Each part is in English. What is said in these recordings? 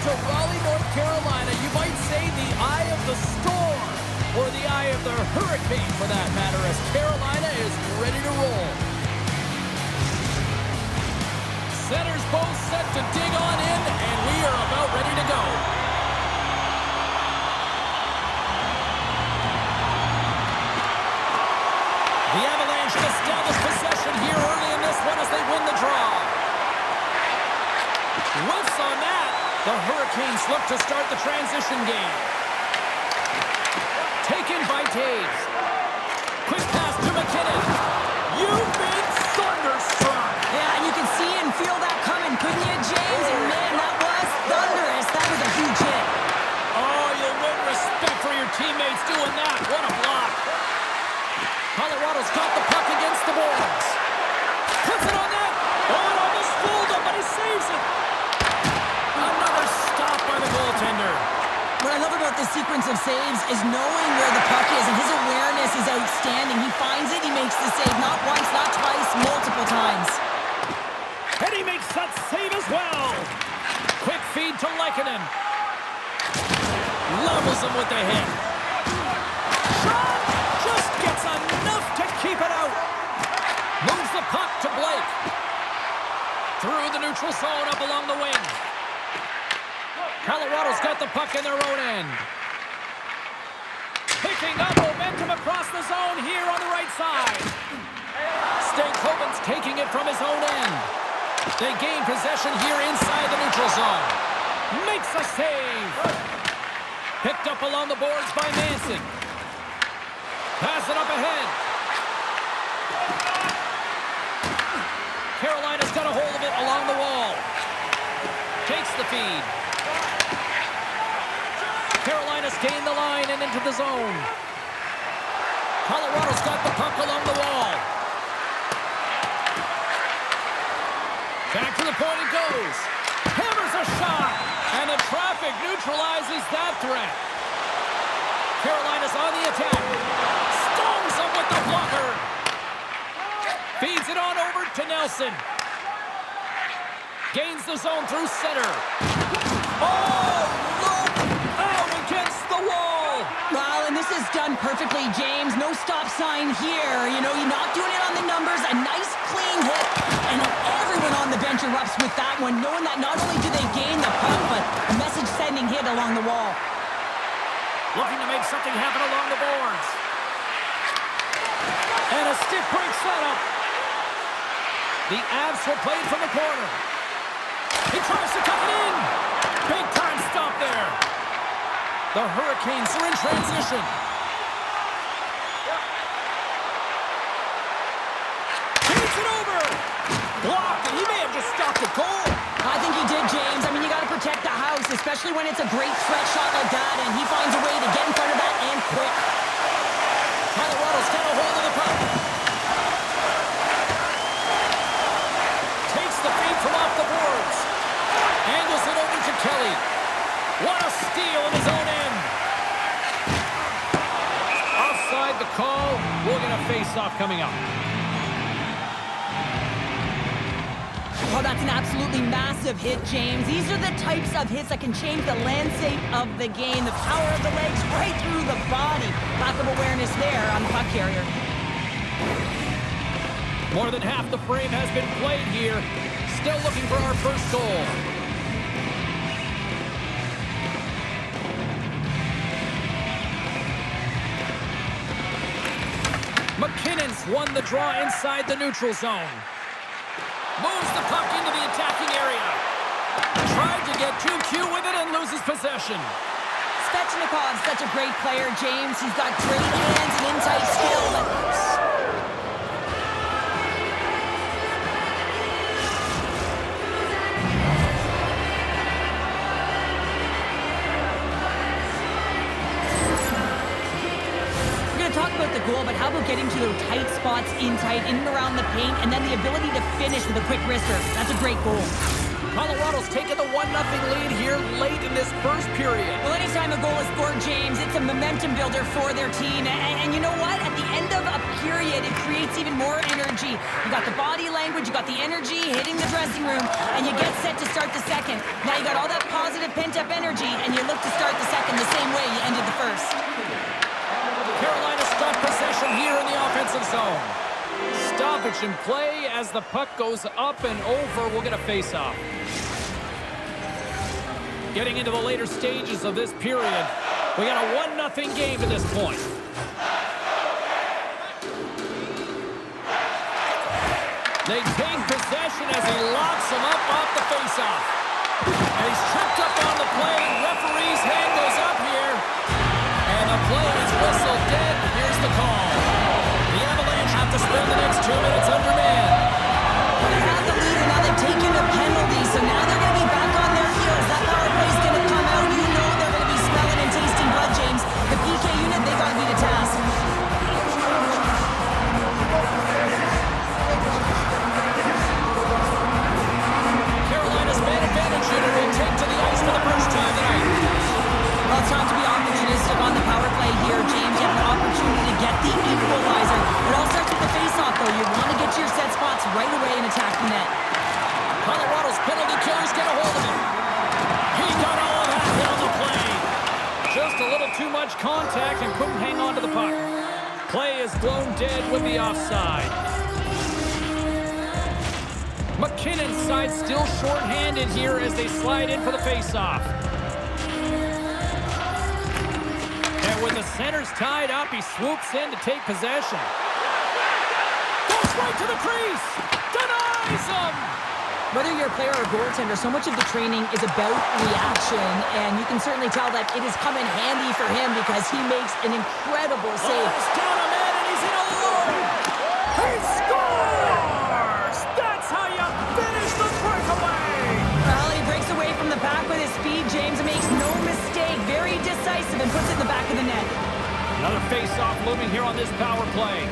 to Raleigh, North Carolina. You might say the eye of the storm, or the eye of the hurricane for that matter, as Carolina is ready to roll. Centers both set to dig on in, and we are about ready to go. The Avalanche establish possession here early in this one as they win the draw. Whiffs on that. The Hurricanes look to start the transition game. Taken by Taves. Quick pass to McKinnon. You've been thunderstruck. Yeah, and you can see and feel that coming, couldn't you, James? And man, that was thunderous. That was a huge hit. Oh, you'll win respect for your teammates doing that. What a block. Colorado's got the puck against the boards. Puts it on net. Oh, it almost fooled him, but he saves it. Another stop by the goaltender. What I love about this sequence of saves is knowing where the puck is, and his awareness is outstanding. He finds it, he makes the save not once, not twice, multiple times. And he makes that save as well. Quick feed to Lehkonen. Levels him with the hit. Shot! Just gets enough to keep it out. Moves the puck to Blake. Through the neutral zone up along the wing. Colorado's got the puck in their own end. Picking up momentum across the zone here on the right side. Stankoven's taking it from his own end. They gain possession here inside the neutral zone. Makes a save. Picked up along the boards by Manson. Pass it up ahead. Carolina's got a hold of it along the wall. Takes the feed. Carolina's gained the line and into the zone. Colorado's got the puck along the wall. Back to the point it goes. Hammers a shot. And the traffic neutralizes that threat. Carolina's on the attack. Stones him with the blocker. Feeds it on over to Nelson. Gains the zone through center. Oh, look out against the wall. Wow, and this is done perfectly, James. No stop sign here. You know, you're not doing it on the numbers. A nice, clean hit. And everyone on the bench erupts with that one, knowing that not only do they gain the puck, but a message-sending hit along the wall. Looking to make something happen along the boards. And a stick break setup. The Avs will play it from the corner. He tries to tuck it in. Big time stop there. The Hurricanes are in transition. Takes it over. Blocked, and he may have just stopped the goal. I think he did, James. I mean, you got to protect the house, especially when it's a great threat shot like that, and he finds a way to get in front of that and quick. Colorado's got a hold of the puck. Takes the feed from off the boards. Angles it over to Kelly. What a steal in his own end. Offside the call. We'll get a face-off coming up. Oh, that's an absolutely massive hit, James. These are the types of hits that can change the landscape of the game. The power of the legs right through the body. Lack of awareness there on the puck carrier. More than half the frame has been played here. Still looking for our first goal. McKinnon's won the draw inside the neutral zone. Moves the puck into the attacking area. Tried to get too cute with it and loses possession. Svechnikov's such a great player, James. He's got great hands and in-tight skill. The goal, but how about getting to those tight spots in and around the paint, and then the ability to finish with a quick wrister? That's a great goal. Colorado's taken the 1-0 lead here late in this first period. Well, anytime a goal is scored, James, it's a momentum builder for their team. And you know what? At the end of a period, it creates even more energy. You got the body language, you got the energy hitting the dressing room, and you get set to start the second. Now you got all that positive pent-up energy, and you look to start the second the same way you ended the first. Carolina's got possession here in the offensive zone. Stoppage in play as the puck goes up and over. We'll get a face-off. Getting into the later stages of this period, we got a 1-0 game to this point. They take possession as he locks him up off the faceoff. And he's tripped up on the play. Referee's hand goes up here. And the play is whistled dead. Here's the call. The Avalanche have to spend the next 2 minutes under man. Well, they had the lead, and now they've taken a penalty, so now they're going to be back on their heels. That power play's going to come out. You know they're going to be smelling and tasting blood, James. The PK unit, they got to be the task. Carolina's man advantage unit will take to the ice for the first time tonight. Well, it's time to be opportunistic on the power play here, James. You have an opportunity to get the equalizer. It all starts with the face-off, though. You want to get to your set spots right away and attack the net. Colorado's penalty killers get a hold of him. He got all of that hit on the play. Just a little too much contact and couldn't hang on to the puck. Play is blown dead with the offside. McKinnon's side still short-handed here as they slide in for the face-off. And with the centers tied up, he swoops in to take possession. Goes right to the crease. Denies him. Whether you're a player or a goaltender, so much of the training is about reaction, and you can certainly tell that it has come in handy for him because he makes an incredible save. He's down a man, and he's in alone. He scores! That's how you finish the breakaway! Well, he breaks away from the pack with his speed, James, and makes no mistake. Very decisive and puts it in the back of the net. Another face-off looming here on this power play.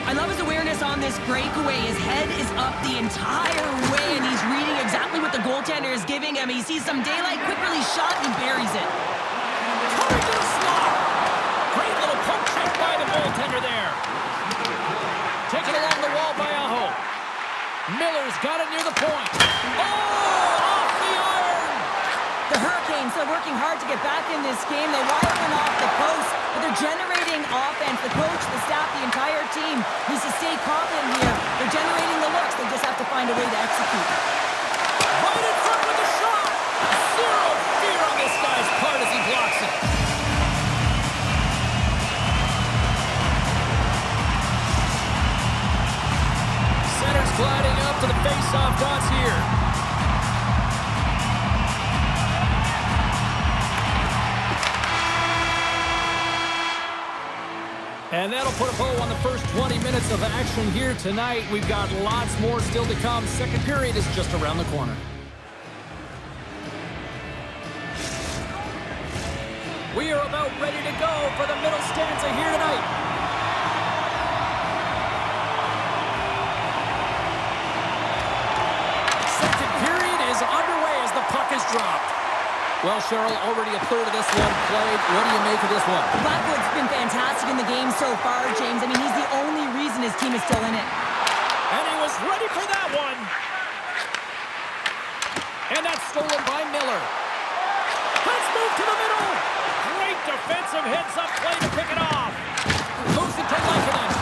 I love his awareness on this breakaway. His head is up the entire way, and he's reading exactly what the goaltender is giving him. He sees some daylight, quick release shot, and buries it. Coming to the slot. Great little poke check by the goaltender there. Taken along the wall by Aho. Miller's got it near the point. Oh, off the iron. The Hurricanes are working hard to get back in this game. They wire one off the post, but they're generating offense. The coach, the staff, the entire team needs to stay confident here. They're generating the looks. They just have to find a way to execute. Right in front with the shot. Zero fear on this guy's part as he blocks it. Center's gliding up to the face-off dots here. And that'll put a bow on the first 20 minutes of action here tonight. We've got lots more still to come. Second period is just around the corner. We are about ready to go for the middle stanza here tonight. Second period is underway as the puck is dropped. Well, Cheryl, already a third of this one played. What do you make of this one? Blackwood's been fantastic in the game so far, James. I mean, he's the only reason his team is still in it. And he was ready for that one. And that's stolen by Miller. Let's move to the middle. Great defensive heads-up play to pick it off. Moves it to Lehkonen.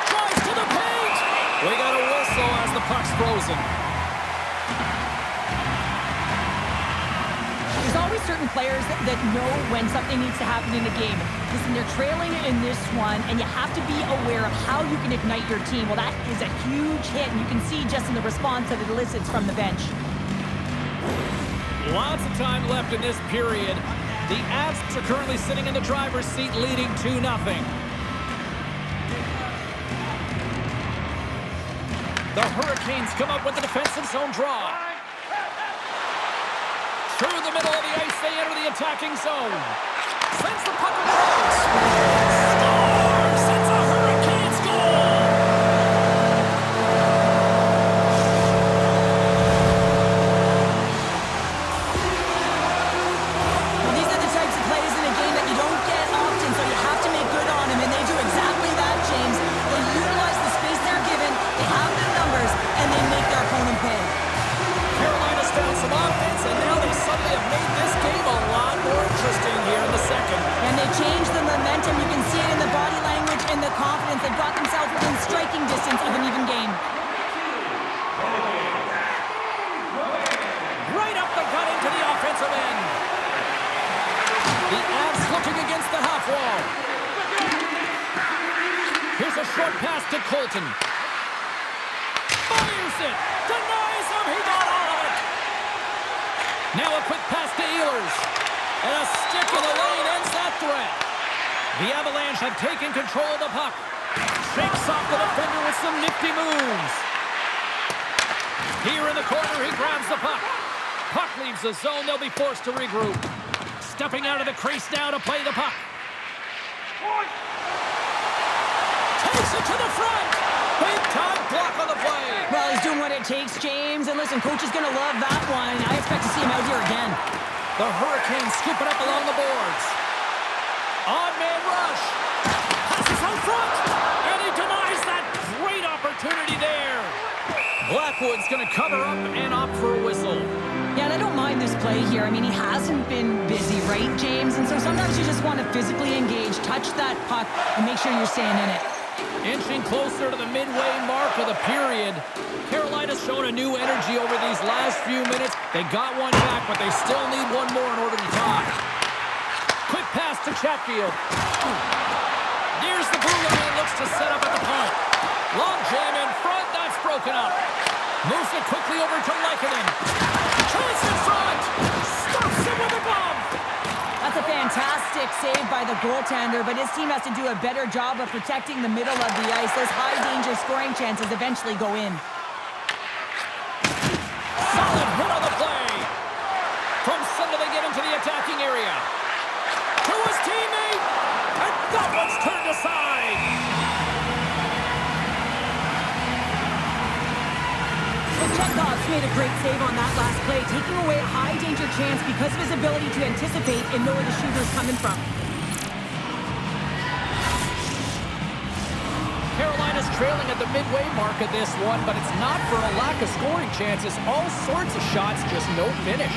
Tries to the paint. We got a whistle as the puck's frozen. There's always certain players that know when something needs to happen in a game. Listen, they're trailing in this one, and you have to be aware of how you can ignite your team. Well, that is a huge hit, and you can see just in the response that it elicits from the bench. Lots of time left in this period. The Avs are currently sitting in the driver's seat, leading 2-0. The Hurricanes come up with the defensive zone draw. Through the middle of the ice, they enter the attacking zone. Sends the puck across. Scores! It's a Hurricanes goal! Well, these are the types of plays in a game that you don't get often, so you have to make good on them, and they do exactly that, James. They utilize the short pass to Colton. Fires it. Denies him. He got all of it. Now a quick pass to Ehlers. And a stick in the lane ends that threat. The Avalanche have taken control of the puck. Shakes off the defender with some nifty moves. Here in the corner, he grabs the puck. Puck leaves the zone. They'll be forced to regroup. Stepping out of the crease now to play the puck. Takes it to the front. Big time block on the play. Well, he's doing what it takes, James. And listen, coach is going to love that one. I expect to see him out here again. The Hurricanes scoop it up along the boards. Odd man rush. Passes out front. And he denies that great opportunity there. Blackwood's going to cover up and opt for a whistle. Yeah, and I don't mind this play here. I mean, he hasn't been busy, right, James? And so sometimes you just want to physically engage, touch that puck, and make sure you're staying in it. Inching closer to the midway mark of the period. Carolina's shown a new energy over these last few minutes. They got one back, but they still need one more in order to tie. Quick pass to Chatfield. Nears the blue line, looks to set up at the point. Long jam in front, that's broken up. Moves it quickly over to Lehkonen. Chance in front. Stops him with a glove. That's a fantastic save by the goaltender, but his team has to do a better job of protecting the middle of the ice. Those high-danger scoring chances eventually go in. Solid hit on the play. From center, they get into the attacking area. To his teammate. And that one's turned aside. Chekhov's made a great save on that last play, taking away a high-danger chance because of his ability to anticipate and know where the shooter's coming from. Carolina's trailing at the midway mark of this one, but it's not for a lack of scoring chances. All sorts of shots, just no finish.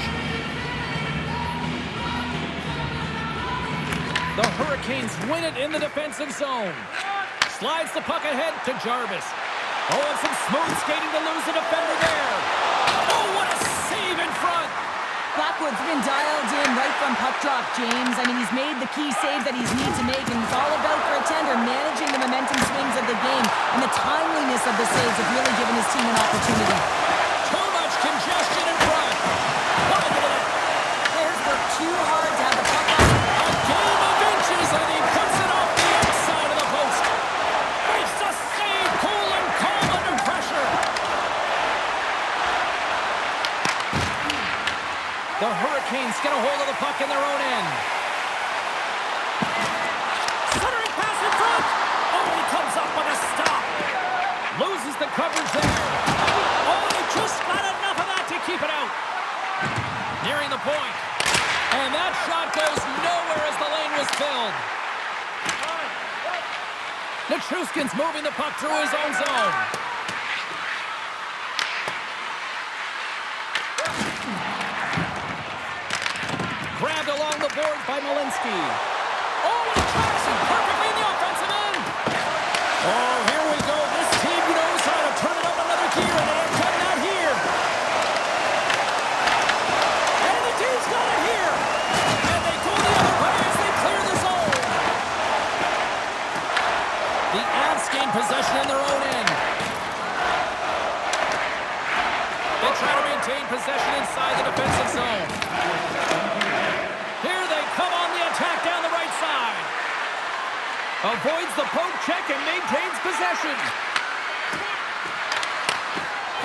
The Hurricanes win it in the defensive zone. Slides the puck ahead to Jarvis. Oh, and some smooth skating to lose the defender there. Oh, what a save in front. Blackwood's been dialed in right from puck drop, James. I mean, he's made the key save that he's need to make, and it's all about for a tender managing the momentum swings of the game, and the timeliness of the saves have really given his team an opportunity. Too much congestion in front. Wide of the net. Players work too hard to have the puck on. A game of inches, and he puts it off the outside of the post. Makes a save, cool and calm under pressure. The Hurricanes get a hold of the puck in their own end. Centering pass in front. Oh, he comes up with a stop. Loses the coverage there. Oh, he just got enough of that to keep it out. Nearing the point. And that shot goes nowhere as the lane was filled. Nichushkin's moving the puck through his own zone. Grabbed along the board by Malinsky. Oh, and he tracks it perfectly in the offensive end. Oh, here we go. This team knows how to turn it up another gear, and they have done that here. And the team's got it here. And they go the other way as they clear the zone. The Avs gain possession in their own end. They try to maintain possession inside the defensive zone. Here they come on the attack down the right side. Avoids the poke check and maintains possession.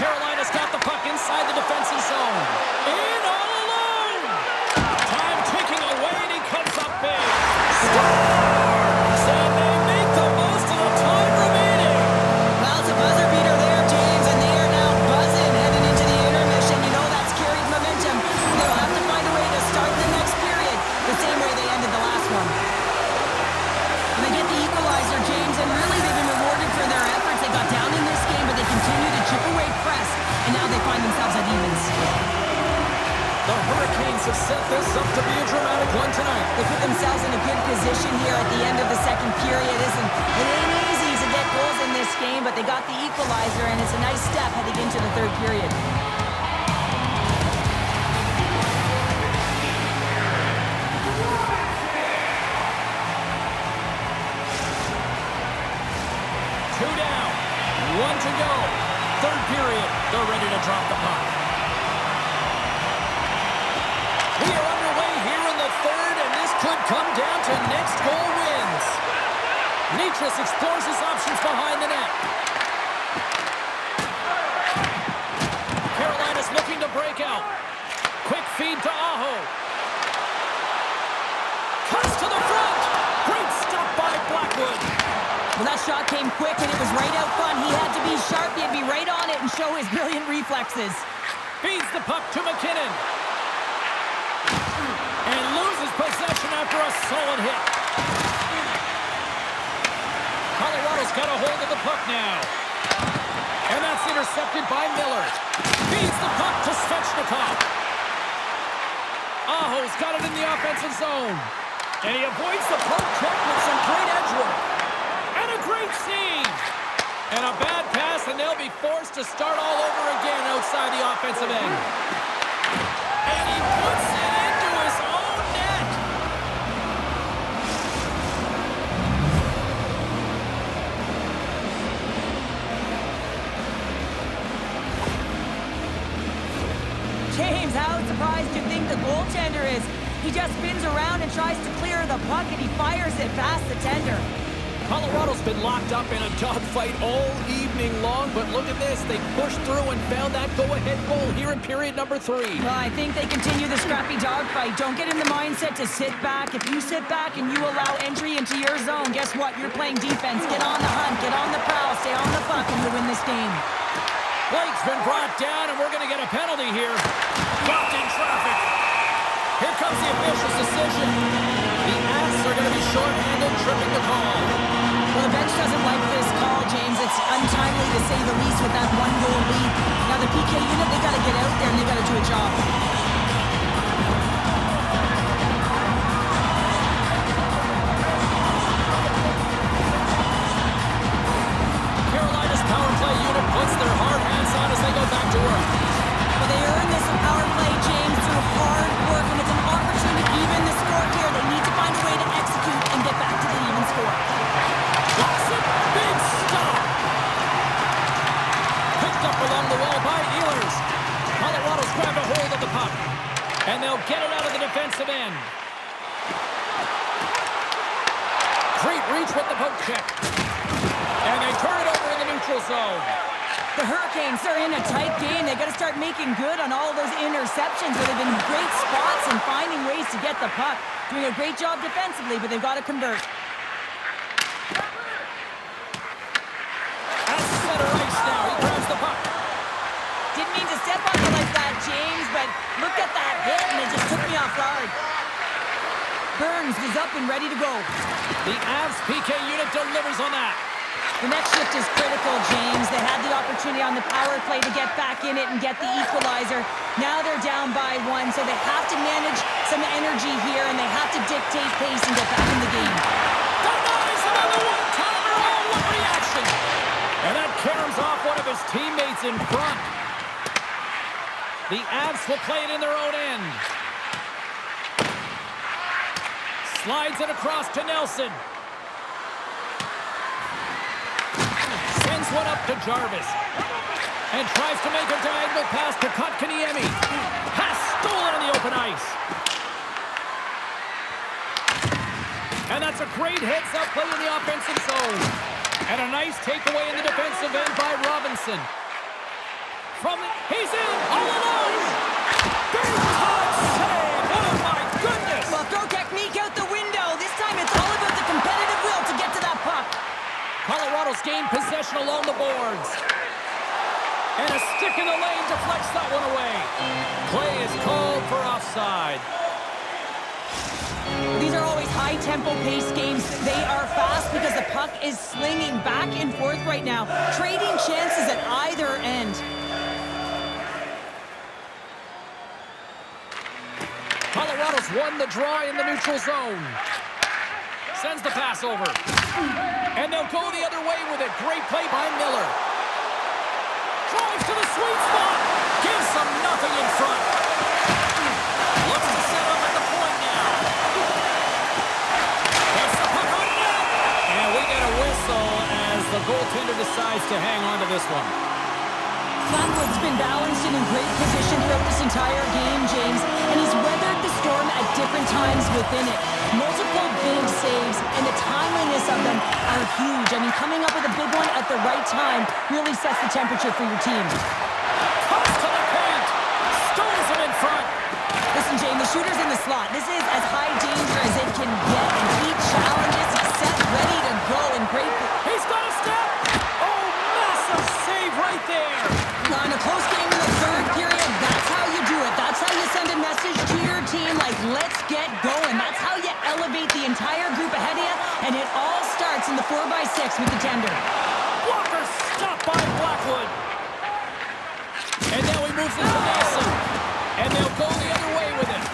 Carolina's got the puck inside the defensive zone. In all alone. Time ticking away and he comes up big. Scores! And they make the most of the time remaining. Well, it's a buzzer beater there, James, and they are now buzzing heading into the intermission. You know that's carried momentum. They'll have to find a way to start the next period the same way they ended the last one. And they get the equalizer, James, and really they've been rewarded for their efforts. They got down in this game, but they continue to chip away press, and now they find themselves at evens. The Hurricanes have set this up to be a dramatic one tonight. They put themselves in a good position here at the end of the second period. It ain't easy to get goals in this game, but they got the equalizer, and it's a nice step heading into the third period. 1 to go. Third period. They're ready to drop the puck. We are underway here in the third, and this could come down to next goal wins. Nitras explores his options behind the net. Carolina's looking to break out. Quick feed to Aho. Cuts to the front. Great stop by Blackwood. Well, that shot came quick, and it was right out front. He had to be sharp. He had to be right on it and show his brilliant reflexes. Feeds the puck to McKinnon. And loses possession after a solid hit. Colorado's got a hold of the puck now. And that's intercepted by Miller. Feeds the puck to Svechnikov. Aho's got it in the offensive zone. And he avoids the poke check with some great edge work. And a great save. And a bad pass, and they'll be forced to start all over again outside the offensive end. And he puts it into his own net. James, how surprised do you think the goaltender is? He just spins around and tries to clear the puck, and he fires it past the tender. Colorado's been locked up in a dogfight all evening long, but look at this. They pushed through and found that go-ahead goal here in period number 3. Well, I think they continue the scrappy dogfight. Don't get in the mindset to sit back. If you sit back and you allow entry into your zone, guess what? You're playing defense. Get on the hunt, get on the prowl, stay on the puck, and you'll win this game. Blake's been brought down, and we're going to get a penalty here. Blocked in traffic. Here comes the official's decision. The Avs are going to be shorthanded, tripping the call. Well, the bench doesn't like this call, James. It's untimely to say the least with that 1-goal lead. Now, the PK unit, they got to get out there and they got to do a job. Carolina's power play unit puts their hard hats on as they go back to work. Well, they earn this power play, James, through hard work, and it's an opportunity to even the score here. They need to find a way to execute and get back to the even score. Big stop. Picked up along the wall by Ehlers. Colorado's grabbed a hold of the puck. And they'll get it out of the defensive end. Great reach with the poke check. And they turn it over in the neutral zone. The Hurricanes are in a tight game. They got to start making good on all of those interceptions where they've been in great spots and finding ways to get the puck. Doing a great job defensively, but they've got to convert. Didn't mean to step on you like that, James, but look at that hit, and it just took me off guard. Burns is up and ready to go. The Avs PK unit delivers on that. The next shift is critical, James. They had the opportunity on the power play to get back in it and get the equalizer. Now they're down by 1, so they have to manage some energy here, and they have to dictate pace and get back in the game. Denies another one-timer. Oh, what reaction! And that caroms off one of his teammates in front. The Avs will play it in their own end. Slides it across to Nelson. Sends one up to Jarvis. And tries to make a diagonal pass to Kotkaniemi. Pass stolen on the open ice. And that's a great heads-up play in the offensive zone. And a nice takeaway in the defensive end by Robinson. He's in, all alone! Big time save! Oh my goodness! Well, throw technique out the window. This time it's all about the competitive will to get to that puck. Colorado's gained possession along the boards. And a stick in the lane deflects that one away. Play is called for offside. These are always high-tempo pace games. They are fast because the puck is slinging back and forth right now, trading chances at either end. Colorado's won the draw in the neutral zone. Sends the pass over. And they'll go the other way with it. Great play by Miller. Drives to the sweet spot. Gives them nothing in front. Looks to set up at the point now. Gets the puck on net. And we get a whistle as the the goaltender decides to hang on to this one. Blackwood's been balanced and in great position throughout this entire game, James, and he's weathered the storm at different times within it. Multiple big saves, and the timeliness of them are huge. I mean, coming up with a big one at the right time really sets the temperature for your team. Toss to the paint. Stones him in front. Listen, James, the shooter's in the slot. This is as high danger as it can get, and he challenges. He's set, ready to go, and great. He's got a step. Oh, massive save right there. On a close game in the third period, that's how you do it. That's how you send a message to your team like, let's get going. That's how you elevate the entire group ahead of you, and it all starts in the 4x6 with the tender. Walker stopped by Blackwood. And now he moves into Mason. And they'll go the other way with it.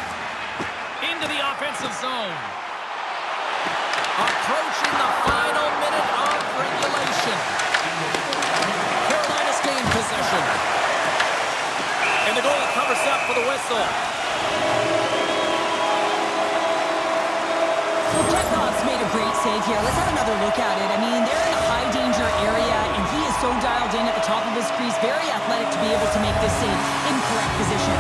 Into the offensive zone. Approaching the final minute of regulation. Carolina's gained possession. And the goalie covers up for the whistle. Well, Chekhov's made a great save here. Let's have another look at it. I mean, they're in a high-danger area, and he is so dialed in at the top of his crease. Very athletic to be able to make this save in correct position.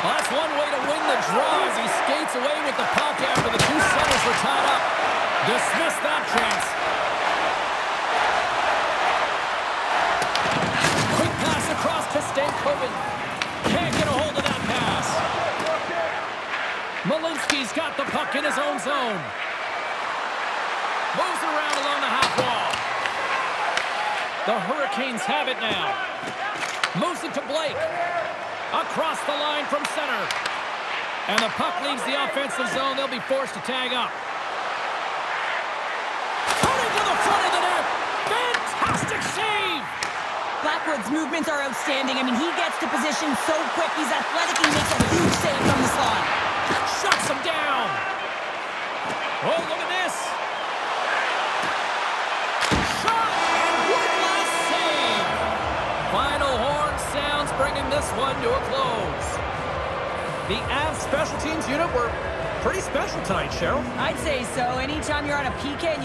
Well, that's one way to win the draw as he skates away with the puck after the two centers were tied up. Dismiss that chance. Quick pass across to Stankoven. Can't get a hold of that pass. Malinsky's got the puck in his own zone. Moves around along the half wall. The Hurricanes have it now. Moves it to Blake. Across the line from center. And the puck leaves the offensive zone. They'll be forced to tag up. Coming to the front of the net. Fantastic save. Blackwood's movements are outstanding. I mean, he gets to position so quick. He's athletic. He makes a huge save from the slot. Shuts him down. Oh, look at this. Shot and one last save. Final horn sounds bringing this one to a close. The Avs special teams unit were pretty special tonight, Cheryl. I'd say so. Anytime you're on a PK